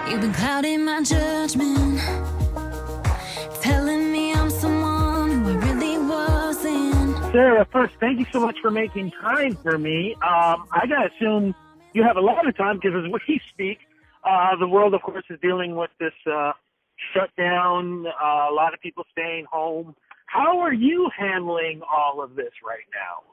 You've been clouding my judgment, telling me I'm someone who I really wasn't. Sarah, first, thank you so much for making time for me. I gotta assume you have a lot of time because as we speak, the world, of course, is dealing with this shutdown. A lot of people staying home. How are you handling all of this right now?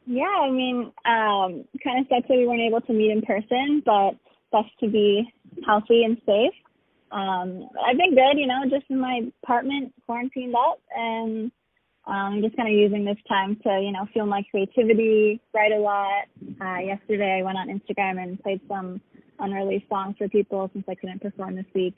Yeah, I mean, kind of sucks that we weren't able to meet in person, but best to be healthy and safe. I've been good, just in my apartment, quarantined up, and just kind of using this time to, feel my creativity, write a lot. Yesterday I went on Instagram and played some unreleased songs for people since I couldn't perform this week.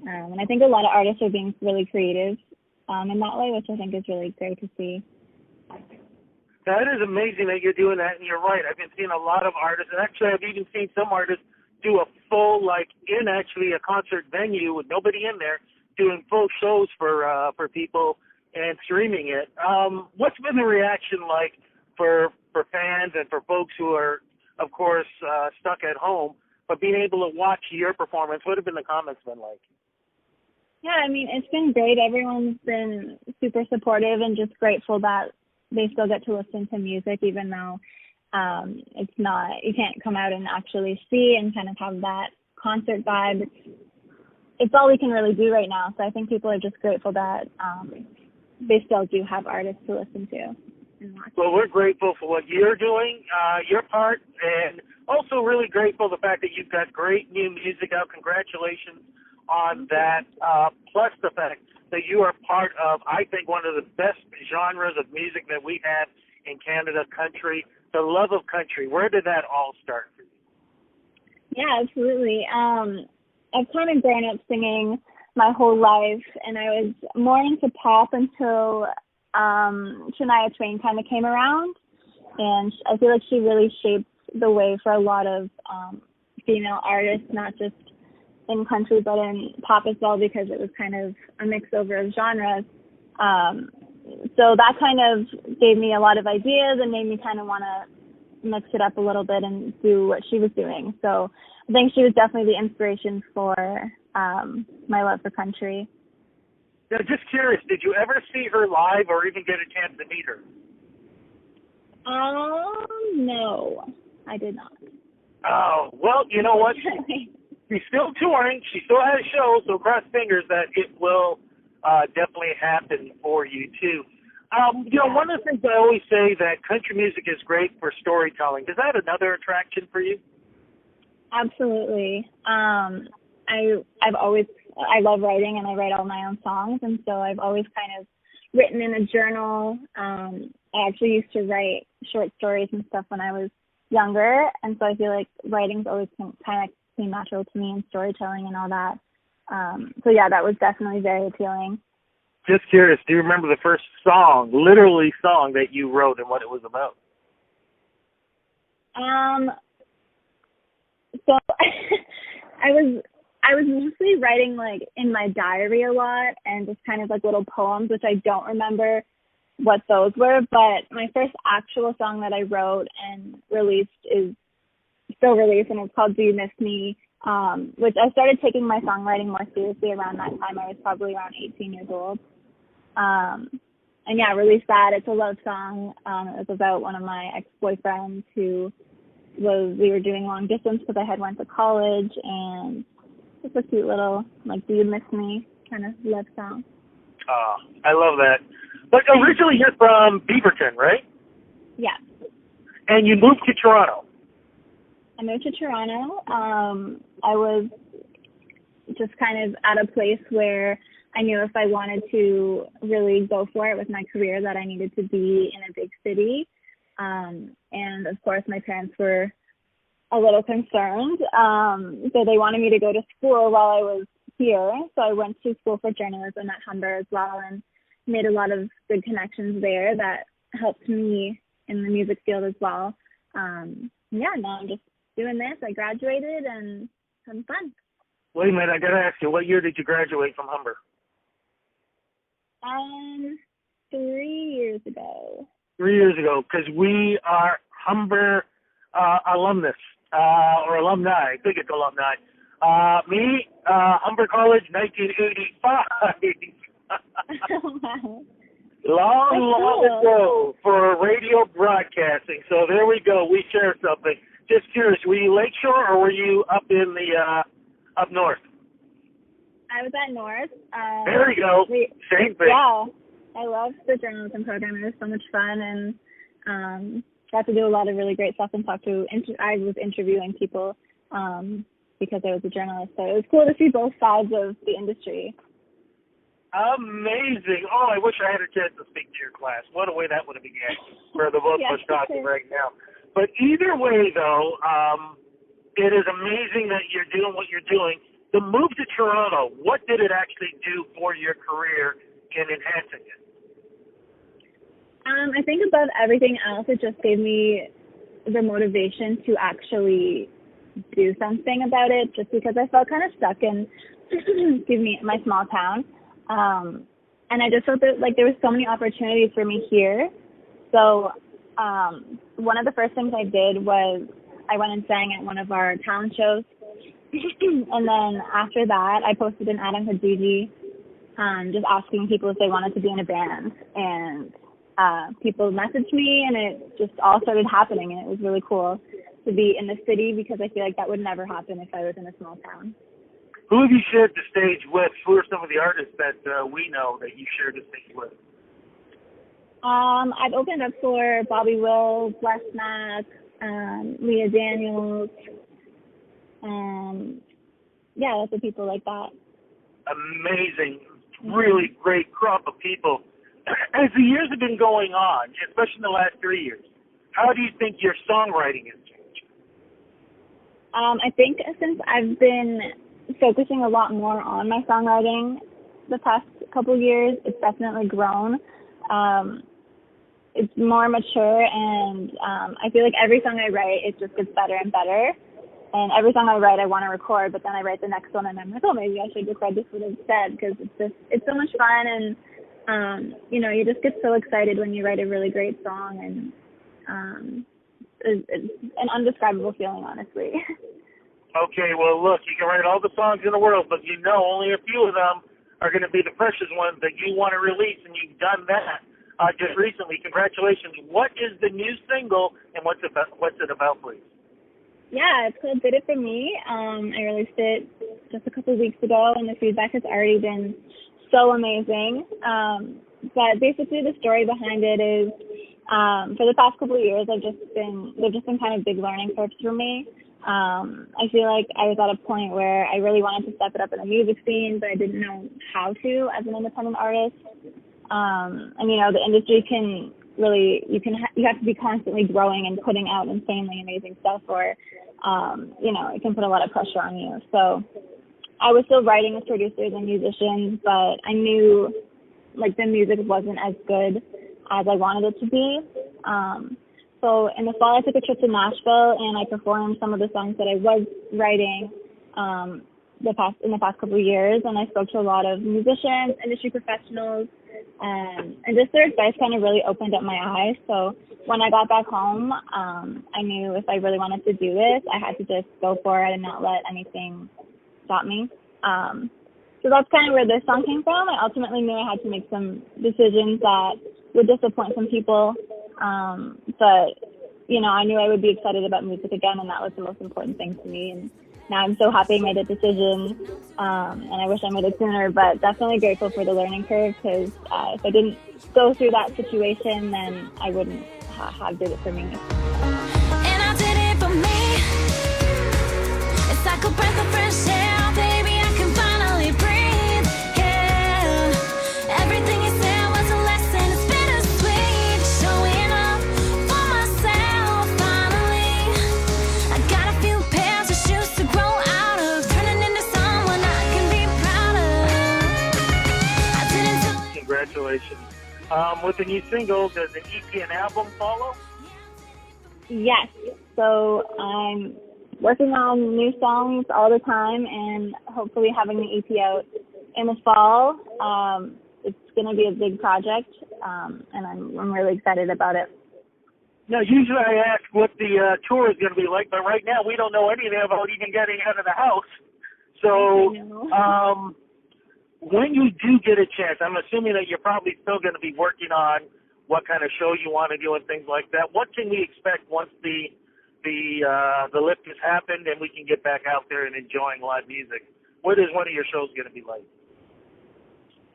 And I think a lot of artists are being really creative in that way, which I think is really great to see. That is amazing that you're doing that, and you're right. I've been seeing a lot of artists, and actually I've even seen some artists do a full, in actually a concert venue with nobody in there, doing full shows for people and streaming it. What's been the reaction like for fans and for folks who are, of course, stuck at home, but being able to watch your performance? What have been the comments been like? Yeah, I mean, it's been great. Everyone's been super supportive and just grateful that they still get to listen to music, even though it's not, you can't come out and actually see and kind of have that concert vibe. It's all we can really do right now. So I think people are just grateful that they still do have artists to listen to and watch. Well, we're grateful for what you're doing, your part, and also really grateful the fact that you've got great new music out. Congratulations on that, plus the fact that you are part of, I think, one of the best genres of music that we have in Canada, country, the love of country. Where did that all start for you? Yeah, absolutely. I've kind of grown up singing my whole life, and I was more into pop until Shania Twain kind of came around, and I feel like she really shaped the way for a lot of female artists, not just in country but in pop as well, because it was kind of a mix over of genres. So that kind of gave me a lot of ideas and made me kind of want to mix it up a little bit and do what she was doing. So I think she was definitely the inspiration for my love for country. Now, just curious, did you ever see her live or even get a chance to meet her? No, I did not. Oh, well, you know what? She's still touring. She still has shows, so cross fingers that it will definitely happen for you, too. One of the things I always say that country music is great for storytelling. Is that another attraction for you? Absolutely. I love writing, and I write all my own songs, and so I've always kind of written in a journal. I actually used to write short stories and stuff when I was younger, and so I feel like writing's always kind of came natural to me, and storytelling and all that. So yeah, that was definitely very appealing. Just curious, do you remember the first song, literally song, that you wrote and what it was about? So I was mostly writing in my diary a lot and just kind of little poems, which I don't remember what those were, but my first actual song that I wrote and released is still released, and it's called Do You Miss Me, which I started taking my songwriting more seriously around that time. I was probably around 18 years old. And yeah, released that. It's a love song. It was about one of my ex-boyfriends we were doing long distance because I had went to college, and it's a cute little, Do You Miss Me kind of love song. Oh, I love that. But originally you're from Beaverton, right? Yeah. And you moved to Toronto. I moved to Toronto. I was just kind of at a place where I knew if I wanted to really go for it with my career that I needed to be in a big city. And of course my parents were a little concerned. So they wanted me to go to school while I was here. So I went to school for journalism at Humber as well, and made a lot of good connections there that helped me in the music field as well. Yeah, now I'm just doing this. I graduated and having fun. Wait a minute, I gotta ask you, what year did you graduate from Humber? 3 years ago. 3 years ago, because we are Humber alumnus, or alumni. I think it's alumni. Me, Humber College, 1985. long ago for radio broadcasting. So there we go. We share something. Just curious, were you Lakeshore or were you up in the up north? I was at North. There we go. Same thing. Yeah, I loved the journalism program. It was so much fun, and got to do a lot of really great stuff and talk to. I was interviewing people because I was a journalist, so it was cool to see both sides of the industry. Amazing. Oh, I wish I had a chance to speak to your class. What a way that would have began for the both of us talking right now. But either way, though, it is amazing that you're doing what you're doing. The move to Toronto, what did it actually do for your career in enhancing it? I think above everything else, it just gave me the motivation to actually do something about it, just because I felt kind of stuck in, excuse me, my small town. And I just felt that like there was so many opportunities for me here. So one of the first things I did was I went and sang at one of our talent shows. And then after that, I posted an ad on Kijiji, just asking people if they wanted to be in a band. And people messaged me, and it just all started happening. And it was really cool to be in the city, because I feel like that would never happen if I was in a small town. Who have you shared the stage with? Who are some of the artists that we know that you shared the stage with? I've opened up for Bobby Wills, Wes Mack, Leah Daniels. Yeah, lots of people like that. Amazing. Really great crop of people. As the years have been going on, especially in the last 3 years, how do you think your songwriting has changed? I think since I've been focusing a lot more on my songwriting the past couple of years, it's definitely grown. It's more mature, and I feel like every song I write, it just gets better and better. And every song I write, I want to record, but then I write the next one, and I'm like, oh, maybe I should record this one instead, because it's so much fun, and you just get so excited when you write a really great song, and it's an undescribable feeling, honestly. Okay, well, look, you can write all the songs in the world, but only a few of them are going to be the precious ones that you want to release, and you've done that just recently. Congratulations. What is the new single, and what's it about, please? Yeah, it's called Did It For Me. I released it just a couple of weeks ago, and the feedback has already been so amazing. But basically the story behind it is, for the past couple of years, they've just been kind of big learning curves for me. I feel like I was at a point where I really wanted to step it up in the music scene, but I didn't know how to as an independent artist. And the industry can really, you have to be constantly growing and putting out insanely amazing stuff, or it can put a lot of pressure on you. So I was still writing with producers and musicians, but I knew like the music wasn't as good as I wanted it to be. So in the fall, I took a trip to Nashville, and I performed some of the songs that I was writing in the past couple of years, and I spoke to a lot of musicians, industry professionals, and just their advice kind of really opened up my eyes. So when I got back home, I knew if I really wanted to do this, I had to just go for it and not let anything stop me. So that's kind of where this song came from. I ultimately knew I had to make some decisions that would disappoint some people, but I knew I would be excited about music again, and that was the most important thing to me. And now I'm so happy I made a decision, and I wish I made it sooner, but definitely grateful for the learning curve, because if I didn't go through that situation, then I wouldn't have did it for me. And I did it for me. It's like a breath of fresh air, baby, I can finally breathe. Yeah, everything you said was a lesson, it's bittersweet. Showing up for myself, finally. I got a few pairs of shoes to grow out of, turning into someone I can be proud of. I didn't do it. Congratulations. With the new single, does the EP and album follow? Yes. So I'm working on new songs all the time, and hopefully having the EP out in the fall. It's going to be a big project, and I'm really excited about it. Now, usually I ask what the tour is going to be like, but right now we don't know anything about even getting out of the house. So, I know. when you do get a chance, I'm assuming that you're probably still going to be working on what kind of show you want to do and things like that. What can we expect once the lift has happened and we can get back out there and enjoying live music? What is one of your shows going to be like?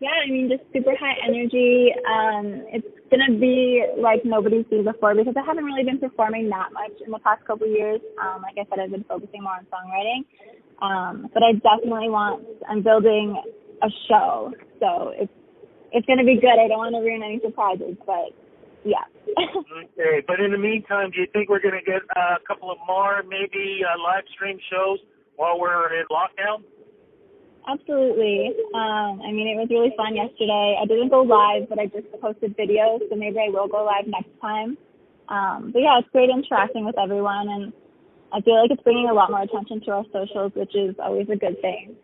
Yeah, I mean, just super high energy. It's going to be like nobody's seen before because I haven't really been performing that much in the past couple of years. Like I said, I've been focusing more on songwriting. But I definitely I'm building a show. So it's going to be good. I don't want to ruin any surprises, but yeah. Okay, but in the meantime, do you think we're going to get a couple of more maybe live stream shows while we're in lockdown? Absolutely. I mean, it was really fun yesterday. I didn't go live, but I just posted videos, so maybe I will go live next time. But yeah, it's great interacting with everyone, and I feel like it's bringing a lot more attention to our socials, which is always a good thing.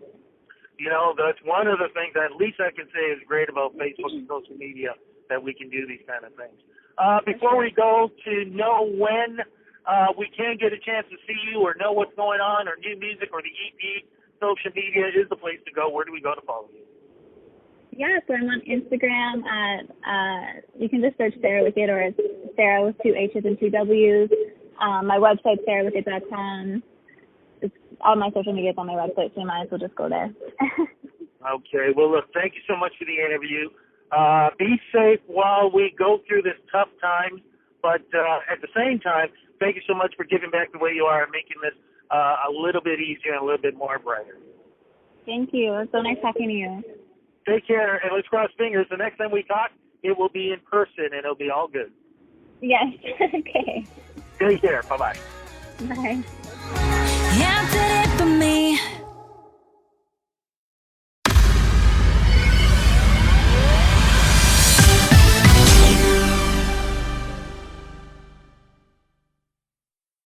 You know, that's one of the things that at least I can say is great about Facebook and social media, that we can do these kind of things. Before we go, to know when we can get a chance to see you or know what's going on or new music or the EP, social media is the place to go. Where do we go to follow you? Yeah, so I'm on Instagram at, you can just search Sarah Wickett, or it's Sarah with 2 H's and 2 W's. My website, sarahwickett.com. All my social media is on my website, so you might as well just go there. Okay. Well, look, thank you so much for the interview. Be safe while we go through this tough time, but at the same time, thank you so much for giving back the way you are and making this a little bit easier and a little bit more brighter. Thank you. It's so nice talking to you. Take care, and let's cross fingers. The next time we talk, it will be in person, and it'll be all good. Yes. Okay. Take care. Bye-bye. Bye. Yeah, I did it